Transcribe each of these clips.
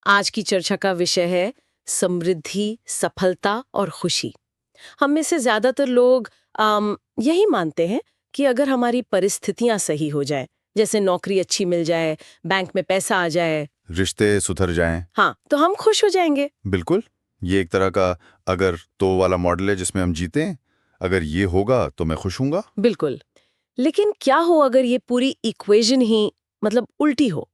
आज की चर्चा का विषय है समृद्धि, सफलता और खुशी। हम में से ज्यादातर लोग यही मानते हैं कि अगर हमारी परिस्थितियां सही हो जाए, जैसे नौकरी अच्छी मिल जाए, बैंक में पैसा आ जाए, रिश्ते सुधर जाएं। हाँ, तो हम खुश हो जाएंगे। बिल्कुल। ये एक तरह का अगर तो वाला मॉडल है जिसमें हम जीते हैं। अगर ये होगा तो मैं खुश हूंगा। बिल्कुल। लेकिन क्या हो अगर ये पूरी इक्वेशन ही मतलब उल्टी हो?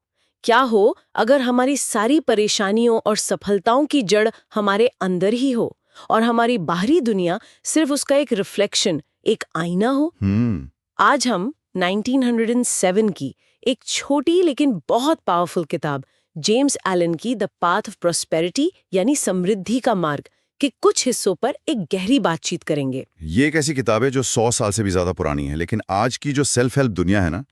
क्या हो अगर हमारी सारी परेशानियों और सफलताओं की जड़ हमारे अंदर ही हो और हमारी बाहरी दुनिया सिर्फ उसका एक रिफ्लेक्शन, एक आईना हो? आज हम 1907 की एक छोटी लेकिन बहुत पावरफुल किताब जेम्स एलन की द पाथ ऑफ प्रॉस्पेरिटी यानी समृद्धि का मार्ग के कुछ हिस्सों पर एक गहरी बातचीत करेंगे। ये एक ऐसी किताब है जो 100 साल से भी ज्यादा पुरानी है, लेकिन आज की जो सेल्फ हेल्प दुनिया है ना,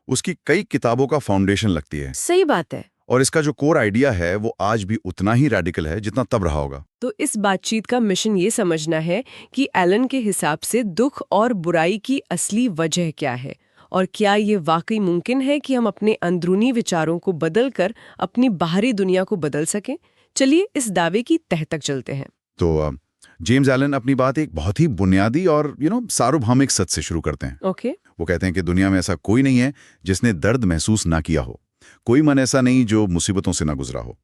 उसकी कई किताबों का फाउंडेशन लगती है। सही बात है। और इसका जो कोर आइडिया है वो आज भी उतना ही रेडिकल है जितना तब रहा होगा। तो इस बातचीत का मिशन ये समझना है कि एलन के हिसाब से दुख और बुराई की असली वजह क्या है और क्या ये वाकई मुमकिन है कि हम अपने अंदरूनी विचारों को बदलकर अपनी बाहरी दुनिया को बदल सकें। चलिए इस दावे की तह तक चलते हैं। तो जेम्स एलन अपनी बात एक बहुत ही बुनियादी और सार्वभौमिक सच से शुरू करते हैं। ओके। वो कहते हैं कि दुनिया में ऐसा कोई नहीं है जिसने दर्द महसूस ना किया हो। कोई मन ऐसा नहीं जो मुसीबतों से ना गुजरा हो।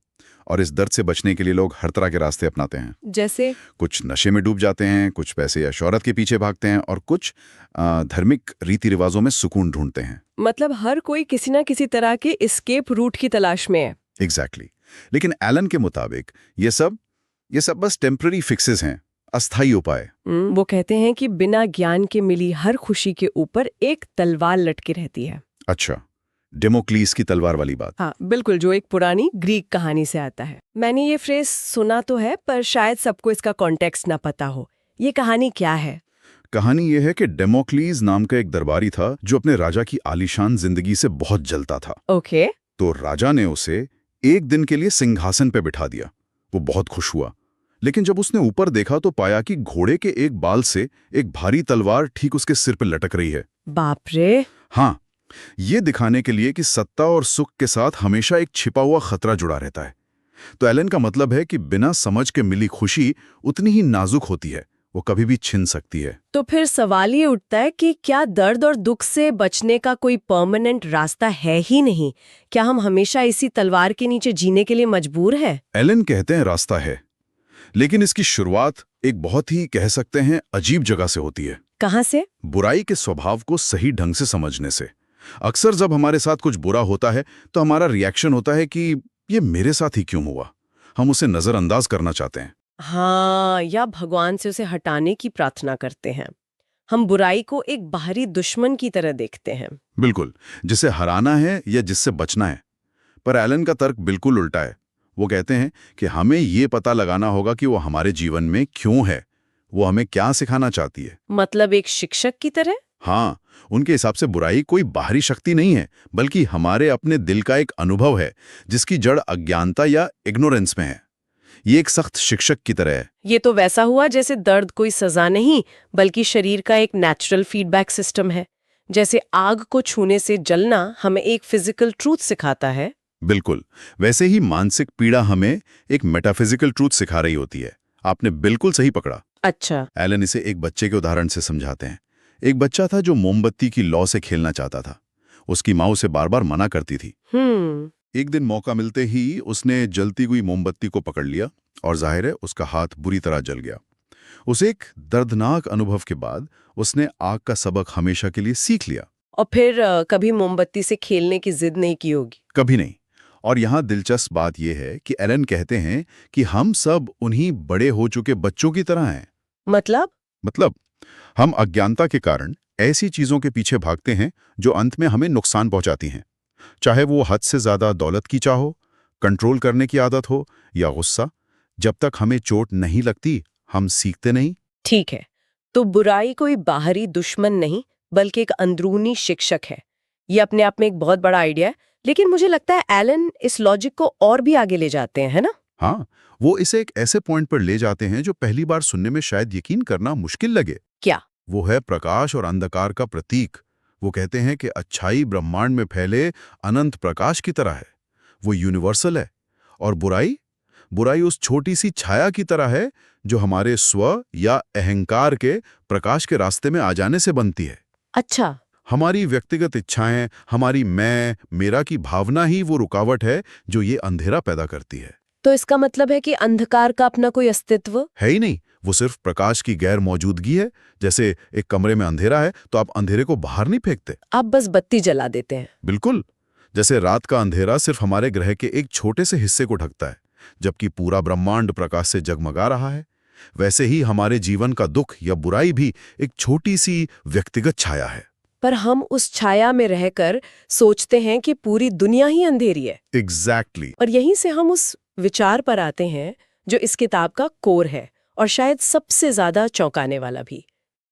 और इस दर्द से बचने के लिए लोग हर तरह के रास्ते अपनाते हैं। जैसे कुछ नशे में डूब जाते हैं, कुछ पैसे या शोहरत के पीछे भागते हैं और कुछ धार्मिक रीति रिवाजों में सुकून ढूंढते हैं। मतलब हर कोई किसी ना किसी तरह के एस्केप रूट की तलाश में है। एग्जैक्टली। लेकिन एलन के मुताबिक ये सब बस टेम्पररी फिक्सेस हैं, अस्थायी उपाय। वो कहते हैं कि बिना ज्ञान के मिली हर खुशी के ऊपर एक तलवार लटकी रहती है। अच्छा, डेमोक्लीस की तलवार वाली बात। हाँ बिल्कुल, जो एक पुरानी ग्रीक कहानी से आता है। मैंने ये फ्रेज सुना तो है, पर शायद सबको इसका कॉन्टेक्स्ट ना पता हो। ये कहानी क्या है? कहानी ये है कि डेमोक्लीस नाम का एक दरबारी था जो अपने राजा की आलीशान जिंदगी से बहुत जलता था। ओके। तो राजा ने उसे एक दिन के लिए सिंहासन पे बिठा दिया। वो बहुत खुश हुआ, लेकिन जब उसने ऊपर देखा तो पाया कि घोड़े के एक बाल से एक भारी तलवार ठीक उसके सिर पे लटक रही है। बाप रे। हाँ, ये दिखाने के लिए कि सत्ता और सुख के साथ हमेशा एक छिपा हुआ खतरा जुड़ा रहता है। तो एलन का मतलब है कि बिना समझ के मिली खुशी उतनी ही नाजुक होती है, वो कभी भी छिन सकती है। तो फिर सवाल ये उठता है कि क्या दर्द और दुख से बचने का कोई परमानेंट रास्ता है ही नहीं? क्या हम हमेशा इसी तलवार के नीचे जीने के लिए मजबूर हैं? एलन कहते हैं रास्ता है, लेकिन इसकी शुरुआत एक बहुत ही कह सकते हैं अजीब जगह से होती है। कहाँ से? बुराई के स्वभाव को सही ढंग से समझने से। अक्सर जब हमारे साथ कुछ बुरा होता है तो हमारा रिएक्शन होता है कि ये मेरे साथ ही क्यों हुआ। हम उसे नजरअंदाज करना चाहते हैं। हाँ, या भगवान से उसे हटाने की प्रार्थना करते हैं। हम बुराई को एक बाहरी दुश्मन की तरह देखते हैं। बिल्कुल, जिसे हराना है या जिससे बचना है। पर एलन का तर्क बिल्कुल उल्टा है। वो कहते हैं कि हमें ये पता लगाना होगा कि वो हमारे जीवन में क्यों है, वो हमें क्या सिखाना चाहती है। मतलब एक शिक्षक की तरह? हाँ, उनके हिसाब से बुराई कोई बाहरी शक्ति नहीं है, बल्कि हमारे अपने दिल का एक अनुभव है जिसकी जड़ अज्ञानता या इग्नोरेंस में है। ये एक सख्त शिक्षक की तरह है। ये तो वैसा हुआ जैसे दर्द कोई सजा नहीं, बल्कि शरीर का एक नेचुरल फीडबैक सिस्टम है। जैसे आग को छूने से जलना हमें एक फिजिकल ट्रूथ सिखाता है। बिल्कुल, वैसे ही मानसिक पीड़ा हमें एक मेटाफिजिकल ट्रूथ सिखा रही होती है। आपने बिल्कुल सही पकड़ा। अच्छा। एलन इसे एक बच्चे के उदाहरण से समझाते हैं। एक बच्चा था जो मोमबत्ती की लौ से खेलना चाहता था। उसकी माँ उसे बार बार मना करती थी। एक दिन मौका मिलते ही उसने जलती हुई मोमबत्ती को पकड़ लिया और जाहिर है उसका हाथ बुरी तरह जल गया। उस एक दर्दनाक अनुभव के बाद उसने आग का सबक हमेशा के लिए सीख लिया। और फिर कभी मोमबत्ती से खेलने की जिद नहीं की होगी? कभी नहीं। और यहाँ दिलचस्प बात यह है कि एलन कहते हैं कि हम सब उन्हीं बड़े हो चुके बच्चों की तरह हैं। मतलब हम अज्ञानता के कारण ऐसी चीजों के पीछे भागते हैं जो अंत में हमें नुकसान पहुंचाती हैं। चाहे वो हद से ज्यादा दौलत की चाह हो, कंट्रोल करने की आदत हो या गुस्सा। जब तक हमें चोट नहीं लगती, हम सीखते नहीं। ठीक है, तो बुराई कोई बाहरी दुश्मन नहीं, बल्कि एक अंदरूनी शिक्षक है। ये अपने आप में एक बहुत बड़ा आइडिया है, लेकिन मुझे लगता है एलन इस लॉजिक को और भी आगे ले जाते हैं, है ना? हाँ, वो इसे एक ऐसे पॉइंट पर ले जाते हैं जो पहली बार सुनने में शायद यकीन करना मुश्किल लगे। क्या? वो है प्रकाश और अंधकार का प्रतीक। वो कहते हैं कि अच्छाई ब्रह्मांड में फैले अनंत प्रकाश की तरह है। वो यूनिवर्सल है और बुराई? बुराई उस छोटी सी छाया की तरह है जो हमारे स्व या अहंकार के प्रकाश के रास्ते में आ जाने से बनती है। अच्छा। हमारी व्यक्तिगत इच्छाएं, हमारी मैं, मेरा की भावना ही वो रुकावट है जो ये अंधेरा पैदा करती है। तो इसका मतलब है कि अंधकार का अपना कोई अस्तित्व है ही नहीं, वो सिर्फ प्रकाश की गैर मौजूदगी है। जैसे एक कमरे में अंधेरा है तो आप अंधेरे को बाहर नहीं फेंकते, आप बस बत्ती जला देते हैं। बिल्कुल। जैसे रात का अंधेरा सिर्फ हमारे ग्रह के एक छोटे से हिस्से को ढकता है, जबकि पूरा ब्रह्मांड प्रकाश से जगमगा रहा है, वैसे ही हमारे जीवन का दुख या बुराई भी एक छोटी सी व्यक्तिगत छाया है। पर हम उस छाया में रहकर सोचते हैं कि पूरी दुनिया ही अंधेरी है। एग्जैक्टली। और यहीं से हम उस विचार पर आते हैं जो इस किताब का कोर है और शायद सबसे ज्यादा चौंकाने वाला भी।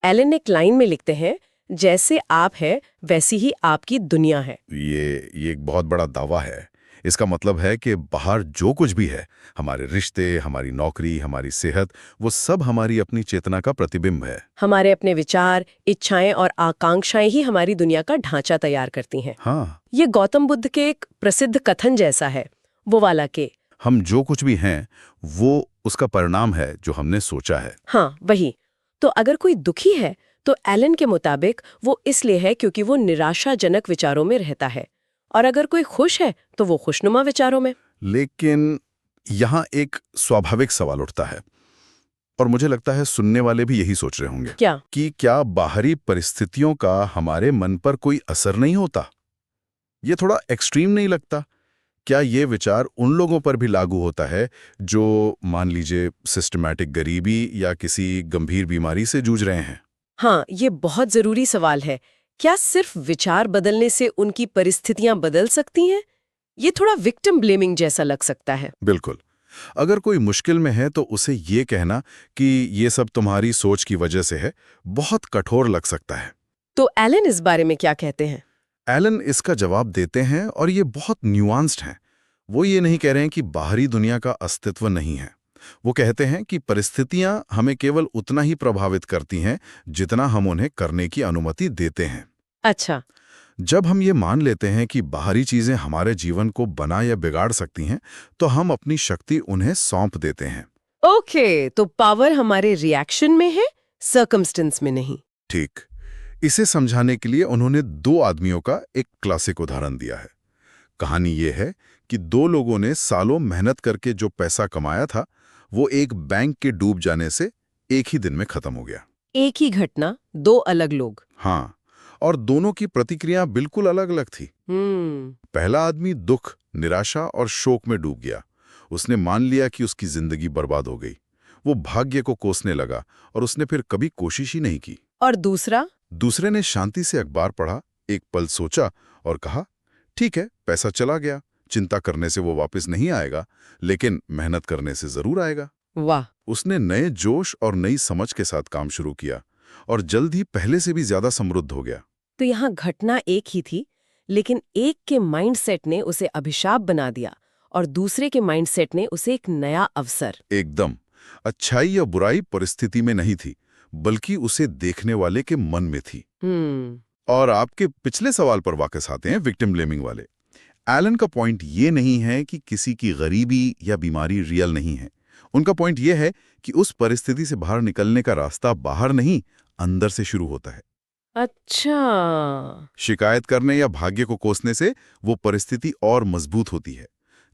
एलन एक लाइन में लिखते हैं, जैसे आप है वैसी ही आपकी दुनिया है। ये एक बहुत बड़ा दावा है। इसका मतलब है कि बाहर जो कुछ भी है, हमारे रिश्ते, हमारी नौकरी, हमारी सेहत, वो सब हमारी अपनी चेतना का प्रतिबिंब है। हमारे अपने विचार, इच्छाएं और आकांक्षाएं ही हमारी दुनिया का ढांचा तैयार करती हैं। हाँ, ये गौतम बुद्ध के एक प्रसिद्ध कथन जैसा है, वो वाला के हम जो कुछ भी हैं वो उसका परिणाम है जो हमने सोचा है। हाँ वही। तो अगर कोई दुखी है तो एलन के मुताबिक वो इसलिए है क्योंकि वो निराशाजनक विचारों में रहता है, और अगर कोई खुश है तो वो खुशनुमा विचारों में। लेकिन यहाँ एक स्वाभाविक सवाल उठता है, और मुझे लगता है सुनने वाले भी यही सोच रहे होंगे क्या? कि क्या बाहरी परिस्थितियों का हमारे मन पर कोई असर नहीं होता? ये थोड़ा एक्सट्रीम नहीं लगता? क्या ये विचार उन लोगों पर भी लागू होता है जो मान लीजिए सिस्टमैटिक गरीबी या किसी गंभीर बीमारी से जूझ रहे हैं? हाँ, ये बहुत जरूरी सवाल है। क्या सिर्फ विचार बदलने से उनकी परिस्थितियां बदल सकती हैं? ये थोड़ा विक्टिम ब्लेमिंग जैसा लग सकता है। बिल्कुल। अगर कोई मुश्किल में है तो उसे ये कहना कि ये सब तुम्हारी सोच की वजह से है, बहुत कठोर लग सकता है। तो एलन इस बारे में क्या कहते हैं? एलन इसका जवाब देते हैं और ये बहुत न्यूआंस्ड हैं। वो ये नहीं कह रहे हैं कि बाहरी दुनिया का अस्तित्व नहीं है। वो कहते हैं कि परिस्थितियां हमें केवल उतना ही प्रभावित करती हैं जितना हम उन्हें करने की अनुमति देते हैं। अच्छा। जब हम ये मान लेते हैं कि बाहरी चीजें हमारे जीवन को बना या बिगाड़ सकती हैं, तो हम अपनी शक्ति उन्हें सौंप देते हैं। ओके, तो पावर हमारे रिएक्शन में है, सर्कमस्टेंस में नहीं। ठीक। इसे समझाने के लिए उन्होंने दो आदमियों का एक क्लासिक उदाहरण दिया है। कहानी ये है कि दो लोगों ने सालों मेहनत करके जो पैसा कमाया था, वो एक बैंक के डूब जाने से एक ही दिन में खत्म हो गया। एक ही घटना, दो अलग लोग। हाँ, और दोनों की प्रतिक्रिया बिल्कुल अलग अलग थी। पहला आदमी दुख, निराशा और शोक में डूब गया। उसने मान लिया कि उसकी जिंदगी बर्बाद हो गई। वो भाग्य को कोसने लगा और उसने फिर कभी कोशिश ही नहीं की। और दूसरे ने शांति से अखबार पढ़ा, एक पल सोचा और कहा, ठीक है, पैसा चला गया, चिंता करने से वो वापस नहीं आएगा, लेकिन मेहनत करने से जरूर आएगा। वाह। उसने नए जोश और नई समझ के साथ काम शुरू किया और जल्द ही पहले से भी ज्यादा समृद्ध हो गया। तो यहाँ घटना एक ही थी, लेकिन एक के माइंडसेट ने उसे अभिशाप बना दिया और दूसरे के माइंडसेट ने उसे एक नया अवसर। एकदम। अच्छाई या बुराई परिस्थिति में नहीं थी, बल्कि उसे देखने वाले के मन में थी। और आपके पिछले सवाल पर वापस आते हैं, विक्टिम ब्लेमिंग वाले। एलन का पॉइंट ये नहीं है कि किसी की गरीबी या बीमारी रियल नहीं है। उनका पॉइंट ये है कि उस परिस्थिति से बाहर निकलने का रास्ता बाहर नहीं, अंदर से शुरू होता है। अच्छा। शिकायत करने या भाग्य को कोसने से वो परिस्थिति और मजबूत होती है।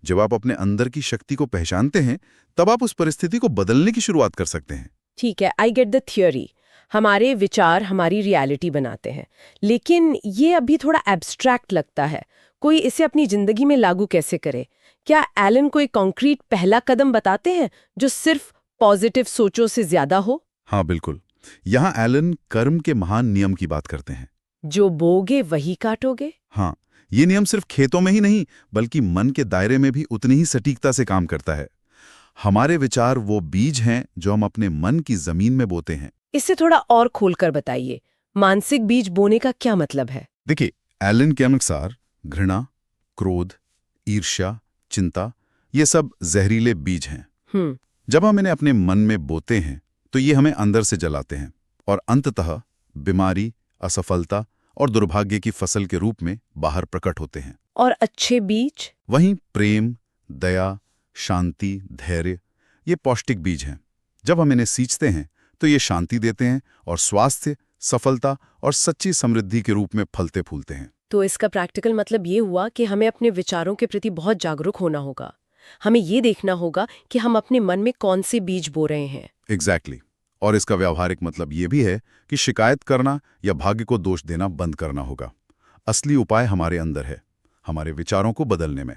जब आप अपने अंदर की शक्ति को पहचानते हैं, तब आप उस परिस्थिति को बदलने की शुरुआत कर सकते हैं। ठीक है, आई गेट द थ्योरी। हमारे विचार हमारी रियलिटी बनाते हैं, लेकिन ये अभी थोड़ा एब्स्ट्रैक्ट लगता है। कोई इसे अपनी जिंदगी में लागू कैसे करे? क्या एलन कोई कॉन्क्रीट पहला कदम बताते हैं जो सिर्फ पॉजिटिव सोचों से ज्यादा हो? हाँ बिल्कुल। यहाँ एलन कर्म के महान नियम की बात करते हैं। जो बोगे वही काटोगे। हाँ, ये नियम सिर्फ खेतों में ही नहीं, बल्कि मन के दायरे में भी उतनी ही सटीकता से काम करता है। हमारे विचार वो बीज हैं जो हम अपने मन की जमीन में बोते हैं। इसे थोड़ा और खोलकर बताइए, मानसिक बीज बोने का क्या मतलब है? देखिए, एलन के अनुसार घृणा, क्रोध, ईर्ष्या, चिंता, ये सब जहरीले बीज हैं। जब हम इन्हें अपने मन में बोते हैं तो ये हमें अंदर से जलाते हैं और अंततः बीमारी, असफलता और दुर्भाग्य की फसल के रूप में बाहर प्रकट होते हैं। और अच्छे बीज? वहीं प्रेम, दया, शांति, धैर्य, ये पौष्टिक बीज हैं। जब हम इन्हें सींचते हैं तो ये शांति देते हैं और स्वास्थ्य, सफलता और सच्ची समृद्धि के रूप में फलते फूलते हैं। तो इसका प्रैक्टिकल मतलब ये हुआ कि हमें अपने विचारों के प्रति बहुत जागरूक होना होगा। हमें ये देखना होगा कि हम अपने मन में कौन से बीज बो रहे हैं। एग्जैक्टली। और इसका व्यावहारिक मतलब ये भी है कि शिकायत करना या भाग्य को दोष देना बंद करना होगा। असली उपाय हमारे अंदर है, हमारे विचारों को बदलने में।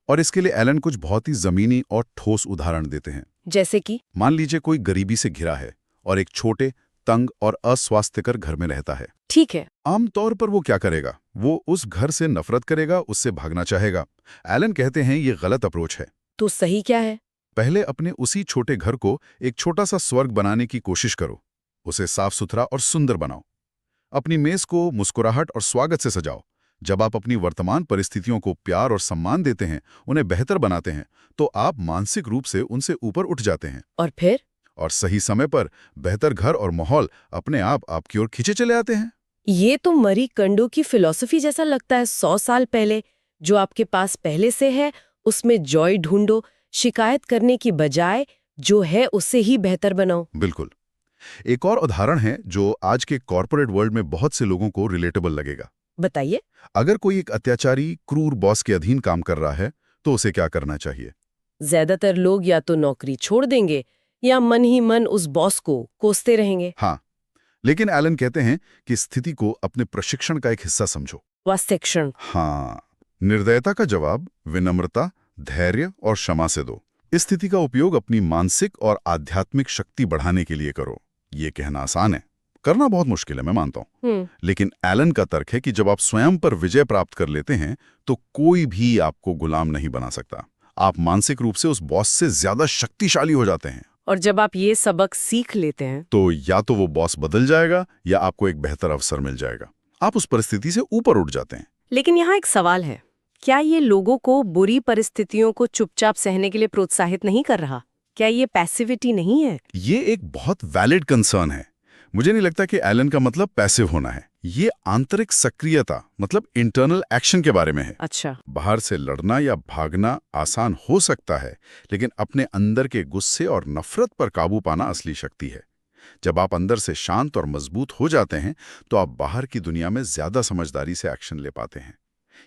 और इसके लिए एलन कुछ बहुत ही जमीनी और ठोस उदाहरण देते हैं। जैसे कि मान लीजिए कोई गरीबी से घिरा है और एक छोटे, तंग और अस्वास्थ्यकर घर में रहता है। ठीक है। आमतौर पर वो क्या करेगा? वो उस घर से नफरत करेगा, उससे भागना चाहेगा। एलन कहते हैं ये गलत अप्रोच है। तो सही क्या है? पहले अपने उसी छोटे घर को एक छोटा सा स्वर्ग बनाने की कोशिश करो। उसे साफ सुथरा और सुंदर बनाओ। अपनी मेज को मुस्कुराहट और स्वागत से सजाओ। जब आप अपनी वर्तमान परिस्थितियों को प्यार और सम्मान देते हैं, उन्हें बेहतर बनाते हैं, तो आप मानसिक रूप से उनसे ऊपर उठ जाते हैं। और फिर? और सही समय पर बेहतर घर और माहौल अपने आप आपकी ओर खींचे चले आते हैं। ये तो मरी कंडो की फिलॉसफी जैसा लगता है। 100 साल पहले जो आपके पास पहले से है उसमें जॉय ढूंढो, शिकायत करने की बजाय जो है उससे ही बेहतर बनाओ। बिल्कुल। एक और उदाहरण है जो आज के कॉर्पोरेट वर्ल्ड में बहुत से लोगों को रिलेटेबल लगेगा। बताइए। अगर कोई एक अत्याचारी, क्रूर बॉस के अधीन काम कर रहा है तो उसे क्या करना चाहिए? ज्यादातर लोग या तो नौकरी छोड़ देंगे या मन ही मन उस बॉस को कोसते रहेंगे। हाँ, लेकिन एलन कहते हैं कि स्थिति को अपने प्रशिक्षण का एक हिस्सा समझो। शिक्षण? हाँ, निर्दयता का जवाब विनम्रता, धैर्य और क्षमा से दो। इस स्थिति का उपयोग अपनी मानसिक और आध्यात्मिक शक्ति बढ़ाने के लिए करो। ये कहना आसान है, करना बहुत मुश्किल है, मैं मानता हूँ। लेकिन एलन का तर्क है कि जब आप स्वयं पर विजय प्राप्त कर लेते हैं तो कोई भी आपको गुलाम नहीं बना सकता। आप मानसिक रूप से उस बॉस से ज्यादा शक्तिशाली हो जाते हैं। और जब आप ये सबक सीख लेते हैं तो या तो वो बॉस बदल जाएगा या आपको एक बेहतर अवसर मिल जाएगा। आप उस परिस्थिति से ऊपर उठ जाते हैं। लेकिन यहाँ एक सवाल है, क्या ये लोगों को बुरी परिस्थितियों को चुपचाप सहने के लिए प्रोत्साहित नहीं कर रहा? क्या ये पैसिविटी नहीं है? ये एक बहुत वैलिड कंसर्न है। मुझे नहीं लगता कि एलन का मतलब पैसिव होना है। ये आंतरिक सक्रियता मतलब इंटरनल एक्शन के बारे में है। अच्छा। बाहर से लड़ना या भागना आसान हो सकता है, लेकिन अपने अंदर के गुस्से और नफरत पर काबू पाना असली शक्ति है। जब आप अंदर से शांत और मजबूत हो जाते हैं तो आप बाहर की दुनिया में ज्यादा समझदारी से एक्शन ले पाते हैं।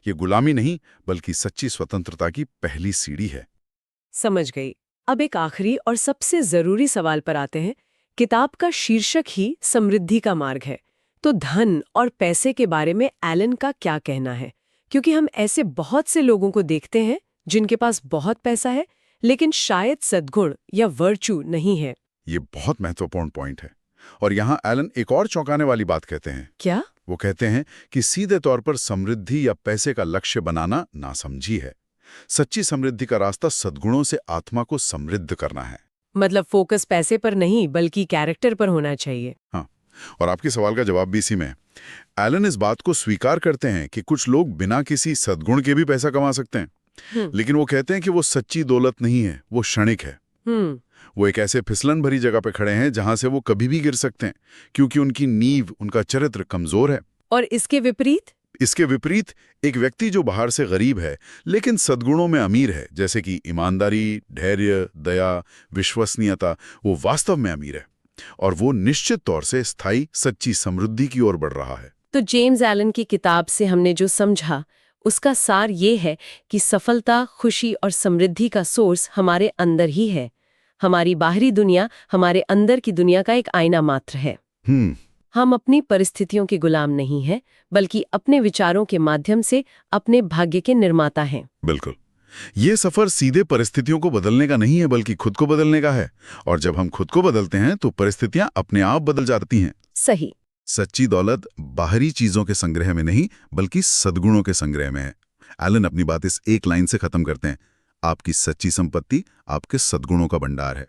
ये गुलामी नहीं बल्कि सच्ची स्वतंत्रता की पहली सीढ़ी है। समझ गई। अब एक आखिरी और सबसे जरूरी सवाल पर आते हैं। किताब का शीर्षक ही समृद्धि का मार्ग है, तो धन और पैसे के बारे में एलन का क्या कहना है? क्योंकि हम ऐसे बहुत से लोगों को देखते हैं जिनके पास बहुत पैसा है लेकिन शायद सद्गुण या वर्चू नहीं है। ये बहुत महत्वपूर्ण पॉइंट है और यहाँ एलन एक और चौंकाने वाली बात कहते हैं। क्या? वो कहते हैं कि सीधे तौर पर समृद्धि या पैसे का लक्ष्य बनाना नासमझी है। सच्ची समृद्धि का रास्ता सद्गुणों से आत्मा को समृद्ध करना है। मतलब फोकस पैसे पर नहीं बल्कि कैरेक्टर पर होना चाहिए। हाँ, और आपके सवाल का जवाब भी इसी में। एलन इस बात को स्वीकार करते हैं कि कुछ लोग बिना किसी सद्गुण के भी पैसा कमा सकते हैं, लेकिन वो कहते हैं कि वो सच्ची दौलत नहीं है, वो क्षणिक है। वो एक ऐसे फिसलन भरी जगह पे खड़े हैं जहां से वो कभी भी गिर सकते हैं क्योंकि उनकी नींव, उनका चरित्र कमजोर है। और इसके विपरीत? इसके विपरीत एक व्यक्ति जो बाहर से गरीब है लेकिन सद्गुणों में अमीर है, जैसे कि ईमानदारी, धैर्य, दया, विश्वसनीयता, वो वास्तव में अमीर है और वो निश्चित तौर से स्थायी सच्ची समृद्धि की ओर बढ़ रहा है। तो जेम्स एलन की किताब से हमने जो समझा उसका सार ये है कि सफलता, खुशी और समृद्धि का सोर्स हमारे अंदर ही है। हमारी बाहरी दुनिया हमारे अंदर की दुनिया का एक आईना मात्र है। हम अपनी परिस्थितियों के गुलाम नहीं हैं, बल्कि अपने विचारों के माध्यम से अपने भाग्य के निर्माता हैं। बिल्कुल। ये सफर सीधे परिस्थितियों को बदलने का नहीं है बल्कि खुद को बदलने का है, और जब हम खुद को बदलते हैं तो परिस्थितियां अपने आप बदल जाती हैं। सही। सच्ची दौलत बाहरी चीजों के संग्रह में नहीं बल्कि सद्गुणों के संग्रह में है। एलन अपनी बात इस एक लाइन से खत्म करते हैं, आपकी सच्ची संपत्ति आपके सद्गुणों का भंडार है।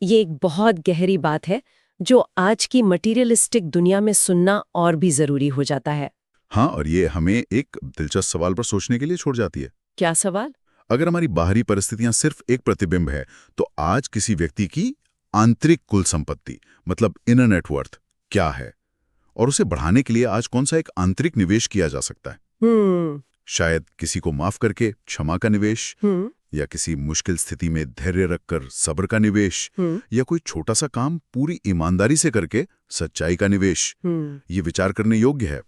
ये एक बहुत गहरी बात है जो आज की मटीरियलिस्टिक दुनिया में सुनना और भी जरूरी हो जाता है। हाँ, और ये हमें एक दिलचस्प सवाल पर सोचने के लिए छोड़ जाती है। क्या सवाल? अगर हमारी बाहरी परिस्थितियां सिर्फ एक प्रतिबिंब है तो आज किसी व्यक्ति की आंतरिक कुल संपत्ति मतलब इनर नेटवर्थ क्या है, और उसे बढ़ाने के लिए आज कौन सा एक आंतरिक निवेश किया जा सकता है? शायद किसी को माफ करके क्षमा का निवेश, या किसी मुश्किल स्थिति में धैर्य रखकर सब्र का निवेश, या कोई छोटा सा काम पूरी ईमानदारी से करके सच्चाई का निवेश, ये विचार करने योग्य है।